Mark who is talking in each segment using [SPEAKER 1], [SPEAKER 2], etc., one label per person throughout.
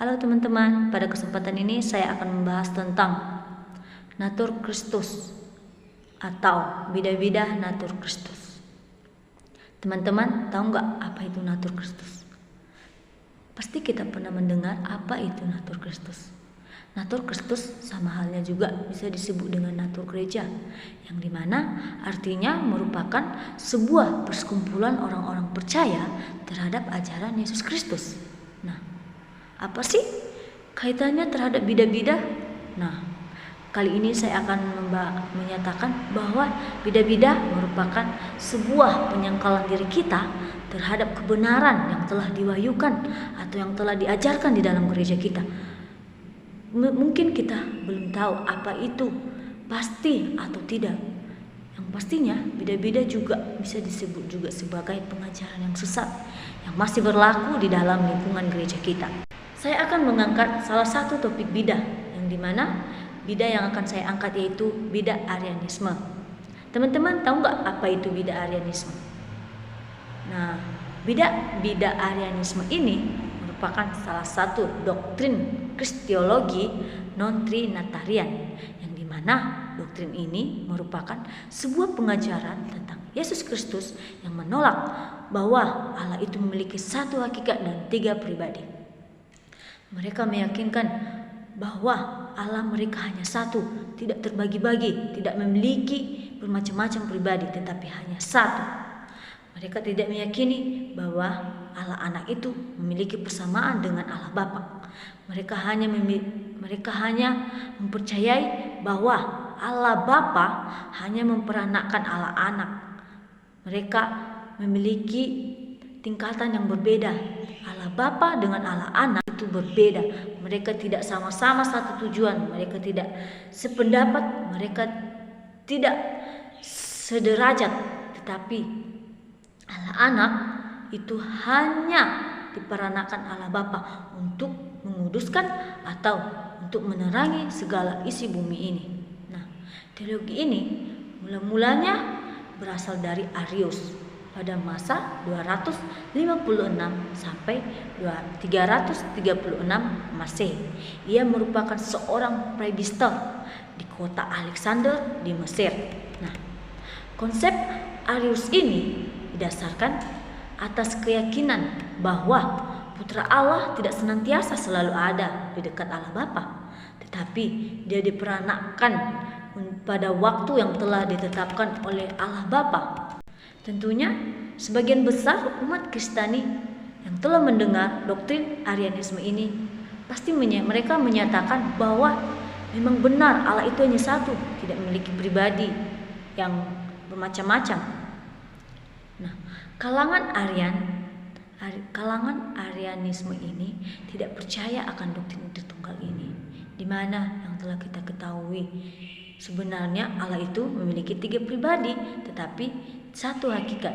[SPEAKER 1] Halo teman-teman, pada kesempatan ini saya akan membahas tentang Natur Kristus atau bidah-bidah Natur Kristus. Teman-teman tahu nggak apa itu Natur Kristus? Pasti kita pernah mendengar apa itu Natur Kristus. Natur Kristus sama halnya juga bisa disebut dengan Natur Gereja, yang dimana artinya merupakan sebuah perkumpulan orang-orang percaya terhadap ajaran Yesus Kristus. Nah, apa sih kaitannya terhadap bidah-bidah? Nah, kali ini saya akan menyatakan bahwa bidah-bidah merupakan sebuah penyangkalan diri kita terhadap kebenaran yang telah diwahyukan atau yang telah diajarkan di dalam gereja kita. Mungkin kita belum tahu apa itu pasti atau tidak. Yang pastinya bidah-bidah juga bisa disebut juga sebagai pengajaran yang sesat yang masih berlaku di dalam lingkungan gereja kita. Saya akan mengangkat salah satu topik bidah, yang dimana bidah yang akan saya angkat yaitu bidah Arianisme. Teman-teman tahu nggak apa itu bidah Arianisme? Nah, bidah Arianisme ini merupakan salah satu doktrin Kristiologi non-trinitarian, yang dimana doktrin ini merupakan sebuah pengajaran tentang Yesus Kristus yang menolak bahwa Allah itu memiliki satu hakikat dan tiga pribadi. Mereka meyakinkan bahwa Allah mereka hanya satu, tidak terbagi-bagi, tidak memiliki bermacam-macam pribadi, tetapi hanya satu. Mereka tidak meyakini bahwa Allah Anak itu memiliki persamaan dengan Allah Bapa. Mereka hanya mempercayai bahwa Allah Bapa hanya memperanakkan Allah Anak. Mereka memiliki tingkatan yang berbeda. Allah Bapa dengan Allah Anak itu berbeda. Mereka tidak sama-sama satu tujuan, mereka tidak sependapat, mereka tidak sederajat, tetapi Allah Anak itu hanya diperanakan Allah Bapa untuk menguduskan atau untuk menerangi segala isi bumi ini. Nah, teologi ini mula-mulanya berasal dari Arius pada masa 256 sampai 336 Masehi. Ia merupakan seorang presbiter di kota Alexander di Mesir. Nah, konsep Arius ini didasarkan atas keyakinan bahwa Putra Allah tidak senantiasa selalu ada di dekat Allah Bapa, tetapi dia diperanakkan pada waktu yang telah ditetapkan oleh Allah Bapa. Tentunya sebagian besar umat Kristiani yang telah mendengar doktrin Arianisme ini pasti mereka menyatakan bahwa memang benar Allah itu hanya satu, tidak memiliki pribadi yang bermacam-macam. Nah, kalangan Arianisme ini tidak percaya akan doktrin Tritunggal ini, di mana yang telah kita ketahui sebenarnya Allah itu memiliki tiga pribadi tetapi satu hakikat.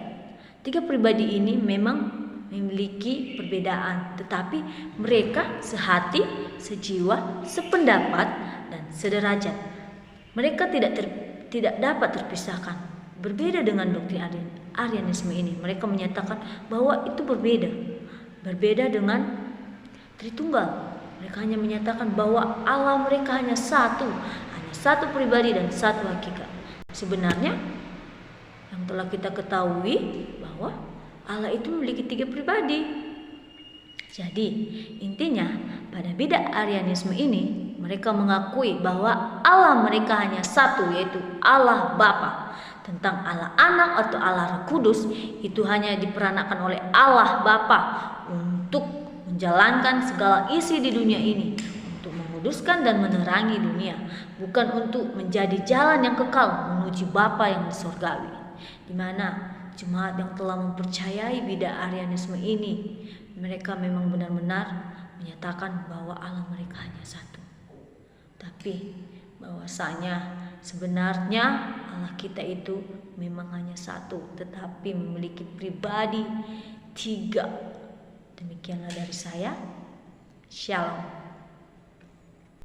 [SPEAKER 1] Tiga pribadi ini memang memiliki perbedaan, tetapi mereka sehati, sejiwa, sependapat, dan sederajat. Mereka tidak dapat terpisahkan. Berbeda dengan doktrin Arianisme ini, mereka menyatakan bahwa itu berbeda dengan Tritunggal. Mereka hanya menyatakan bahwa Allah mereka hanya satu pribadi dan satu hakikat. Sebenarnya yang telah kita ketahui bahwa Allah itu memiliki tiga pribadi. Jadi intinya pada bidah Arianisme ini mereka mengakui bahwa Allah mereka hanya satu, yaitu Allah Bapa. Tentang Allah Anak atau Allah Roh Kudus itu hanya diperanakkan oleh Allah Bapa untuk menjalankan segala isi di dunia ini, untuk menguduskan dan menerangi dunia, bukan untuk menjadi jalan yang kekal menuju Bapa yang surgawi. Di mana jemaat yang telah mempercayai bidah Arianisme ini, mereka memang benar-benar menyatakan bahwa Allah mereka hanya satu. Tapi bahwasanya sebenarnya Allah kita itu memang hanya satu, tetapi memiliki pribadi tiga. Demikianlah dari saya. Shalom.